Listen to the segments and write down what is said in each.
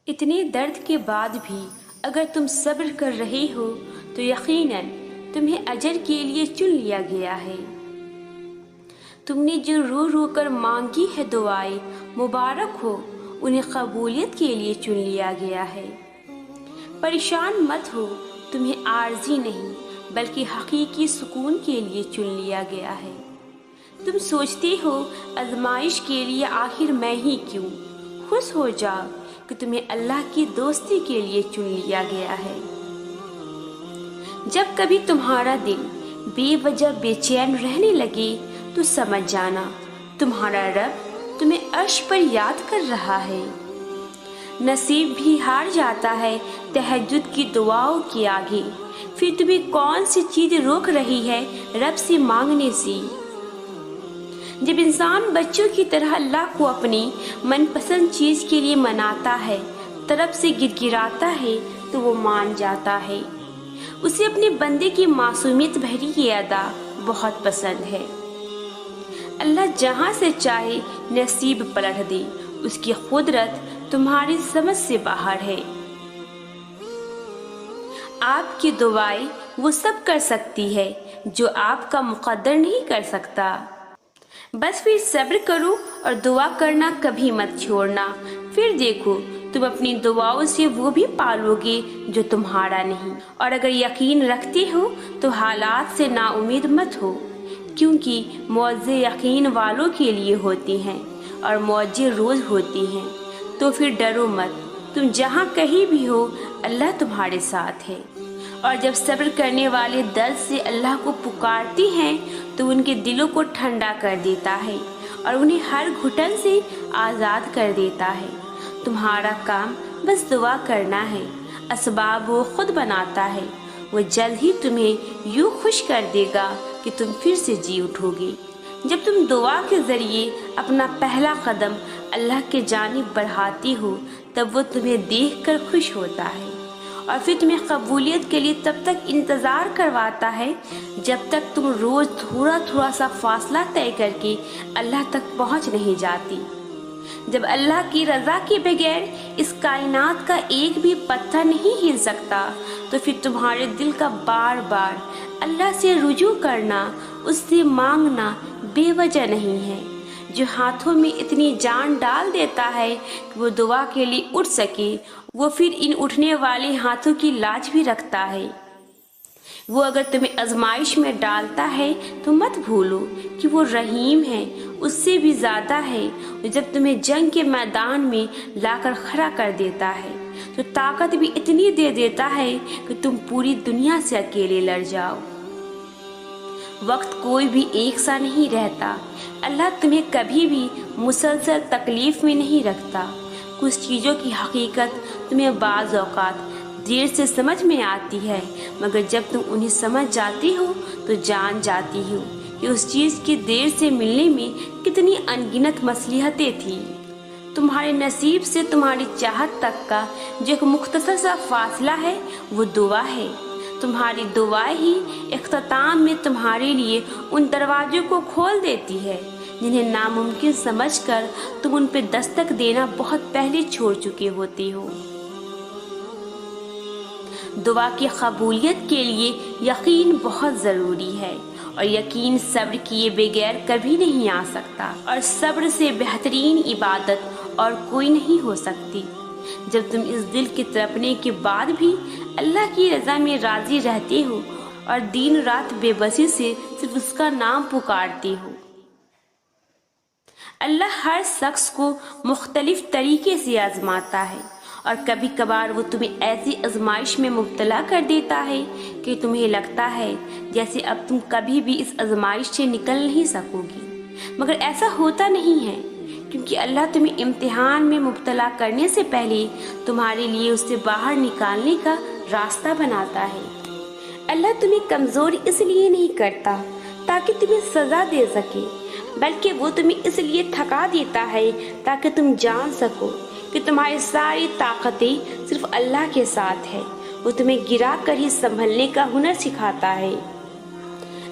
اتنے درد کے بعد بھی اگر تم صبر کر رہے ہو تو یقیناً تمہیں اجر کے لیے چن لیا گیا ہے۔ تم نے جو رو رو کر مانگی ہے دعائیں، مبارک ہو، انہیں قبولیت کے لیے چن لیا گیا ہے۔ پریشان مت ہو، تمہیں عارضی نہیں بلکہ حقیقی سکون کے لیے چن لیا گیا ہے۔ تم سوچتے ہو آزمائش کے لیے آخر میں ہی کیوں؟ خوش ہو جاؤ کہ تمہیں اللہ کی دوستی کے لیے چن لیا گیا ہے۔ جب کبھی تمہارا دل بے وجہ بے چین رہنے لگے تو سمجھ جانا تمہارا رب تمہیں عرش پر یاد کر رہا ہے۔ نصیب بھی ہار جاتا ہے تہجد کی دعاؤں کے آگے، پھر تمہیں کون سی چیز روک رہی ہے رب سے مانگنے سے؟ جب انسان بچوں کی طرح اللہ کو اپنی من پسند چیز کے لیے مناتا ہے، طرف سے گڑگڑاتا ہے تو وہ مان جاتا ہے۔ اسے اپنے بندے کی معصومیت بھری یہ ادا بہت پسند ہے۔ اللہ جہاں سے چاہے نصیب پلٹ دے، اس کی قدرت تمہاری سمجھ سے باہر ہے۔ آپ کی دعائیں وہ سب کر سکتی ہے جو آپ کا مقدر نہیں کر سکتا۔ بس پھر صبر کرو اور دعا کرنا کبھی مت چھوڑنا، پھر دیکھو تم اپنی دعاؤں سے وہ بھی پالو گے جو تمہارا نہیں۔ اور اگر یقین رکھتے ہو تو حالات سے نا امید مت ہو، کیونکہ معجزے یقین والوں کے لیے ہوتی ہیں اور معجزے روز ہوتی ہیں۔ تو پھر ڈرو مت، تم جہاں کہیں بھی ہو اللہ تمہارے ساتھ ہے۔ اور جب صبر کرنے والے درد سے اللہ کو پکارتے ہیں تو ان کے دلوں کو ٹھنڈا کر دیتا ہے اور انہیں ہر گھٹن سے آزاد کر دیتا ہے۔ تمہارا کام بس دعا کرنا ہے، اسباب وہ خود بناتا ہے۔ وہ جلد ہی تمہیں یوں خوش کر دے گا کہ تم پھر سے جی اٹھو گے۔ جب تم دعا کے ذریعے اپنا پہلا قدم اللہ کے جانب بڑھاتی ہو تب وہ تمہیں دیکھ کر خوش ہوتا ہے اور پھر تمہیں قبولیت کے لیے تب تک انتظار کرواتا ہے جب تک تم روز تھوڑا تھوڑا سا فاصلہ طے کر کے اللہ تک پہنچ نہیں جاتی۔ جب اللہ کی رضا کے بغیر اس کائنات کا ایک بھی پتھر نہیں ہل سکتا تو پھر تمہارے دل کا بار بار اللہ سے رجوع کرنا، اس سے مانگنا بے وجہ نہیں ہے۔ جو ہاتھوں میں اتنی جان ڈال دیتا ہے کہ وہ دعا کے لیے اٹھ سکے، وہ پھر ان اٹھنے والے ہاتھوں کی لاج بھی رکھتا ہے۔ وہ اگر تمہیں آزمائش میں ڈالتا ہے تو مت بھولو کہ وہ رحیم ہے، اس سے بھی زیادہ ہے۔ جب تمہیں جنگ کے میدان میں لا کر کھڑا کر دیتا ہے تو طاقت بھی اتنی دے دیتا ہے کہ تم پوری دنیا سے اکیلے لڑ جاؤ۔ وقت کوئی بھی ایک سا نہیں رہتا، اللہ تمہیں کبھی بھی مسلسل تکلیف میں نہیں رکھتا۔ کچھ چیزوں کی حقیقت تمہیں بعض اوقات دیر سے سمجھ میں آتی ہے، مگر جب تم انہیں سمجھ جاتی ہو تو جان جاتی ہو کہ اس چیز کی دیر سے ملنے میں کتنی انگنت مصلحتیں تھیں۔ تمہارے نصیب سے تمہاری چاہت تک کا جو ایک مختصر سا فاصلہ ہے وہ دعا ہے۔ تمہاری دعائیں ہی اختتام میں تمہارے لیے ان دروازوں کو کھول دیتی ہے جنہیں ناممکن سمجھ کر تم ان پہ دستک دینا بہت پہلے چھوڑ چکے ہوتے ہو۔ دعا کی قبولیت کے لیے یقین بہت ضروری ہے اور یقین صبر کیے بغیر کبھی نہیں آ سکتا، اور صبر سے بہترین عبادت اور کوئی نہیں ہو سکتی۔ جب تم اس دل کے تڑپنے کے بعد بھی اللہ کی رضا میں راضی رہتے ہو اور دن رات بے بسی سے صرف اس کا نام پکارتے ہو۔ اللہ ہر شخص کو مختلف طریقے سے آزماتا ہے اور کبھی کبھار وہ تمہیں ایسی آزمائش میں مبتلا کر دیتا ہے کہ تمہیں لگتا ہے جیسے اب تم کبھی بھی اس آزمائش سے نکل نہیں سکو گی، مگر ایسا ہوتا نہیں ہے، کیونکہ اللہ تمہیں امتحان میں مبتلا کرنے سے پہلے تمہارے لیے اس سے باہر نکالنے کا راستہ بناتا ہے۔ اللہ تمہیں کمزور اس لیے نہیں کرتا تاکہ تمہیں سزا دے سکے، بلکہ وہ تمہیں اس لیے تھکا دیتا ہے تاکہ تم جان سکو کہ تمہاری ساری طاقتیں صرف اللہ کے ساتھ ہے۔ وہ تمہیں گرا کر ہی سنبھلنے کا ہنر سکھاتا ہے۔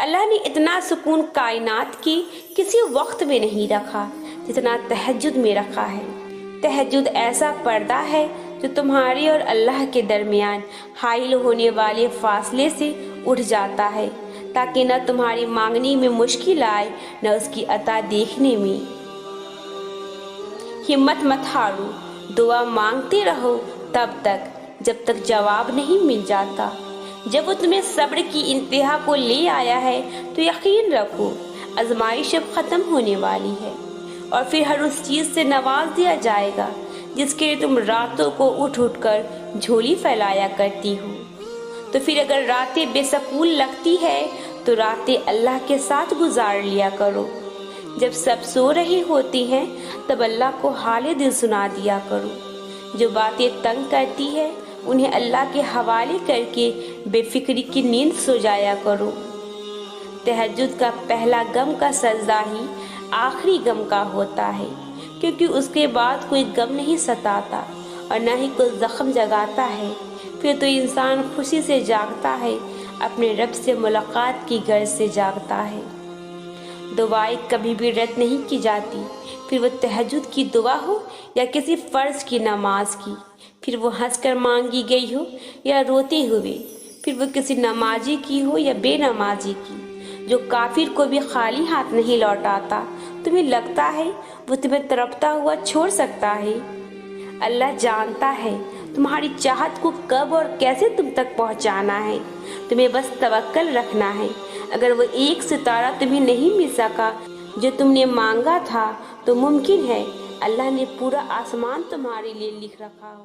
اللہ نے اتنا سکون کائنات کی کسی وقت میں نہیں رکھا جتنا تہجد میں رکھا ہے۔ تہجد ایسا پردہ ہے جو تمہاری اور اللہ کے درمیان حائل ہونے والے فاصلے سے اٹھ جاتا ہے، تاکہ نہ تمہاری مانگنے میں مشکل آئے نہ اس کی عطا دیکھنے میں۔ ہمت مت ہارو، دعا مانگتے رہو تب تک جب تک جواب نہیں مل جاتا۔ جب وہ تمہیں صبر کی انتہا کو لے آیا ہے تو یقین رکھو آزمائش اب ختم ہونے والی ہے، اور پھر ہر اس چیز سے نواز دیا جائے گا جس کے لیے تم راتوں کو اٹھ اٹھ کر جھولی پھیلایا کرتی ہو۔ تو پھر اگر راتیں بے سکون لگتی ہے تو راتیں اللہ کے ساتھ گزار لیا کرو۔ جب سب سو رہے ہوتے ہیں تب اللہ کو حال دل سنا دیا کرو۔ جو باتیں تنگ کرتی ہے انہیں اللہ کے حوالے کر کے بے فکری کی نیند سو جایا کرو۔ تہجد کا پہلا غم کا سجدہ ہی آخری غم کا ہوتا ہے، کیونکہ اس کے بعد کوئی غم نہیں ستاتا اور نہ ہی کوئی زخم جگاتا ہے۔ پھر تو انسان خوشی سے جاگتا ہے، اپنے رب سے ملاقات کی غرض سے جاگتا ہے۔ دعائیں کبھی بھی رد نہیں کی جاتی، پھر وہ تہجد کی دعا ہو یا کسی فرض کی نماز کی، پھر وہ ہنس کر مانگی گئی ہو یا روتے ہوئے، پھر وہ کسی نمازی کی ہو یا بے نمازی کی۔ جو کافر کو بھی خالی ہاتھ نہیں لوٹاتا، تمہیں لگتا ہے وہ تمہیں تڑپتا ہوا چھوڑ سکتا ہے؟ اللہ جانتا ہے تمہاری چاہت کو کب اور کیسے تم تک پہنچانا ہے، تمہیں بس توکل رکھنا ہے۔ اگر وہ ایک ستارہ تمہیں نہیں مل سکا جو تم نے مانگا تھا تو ممکن ہے اللہ نے پورا آسمان تمہارے لیے لکھ رکھا ہو۔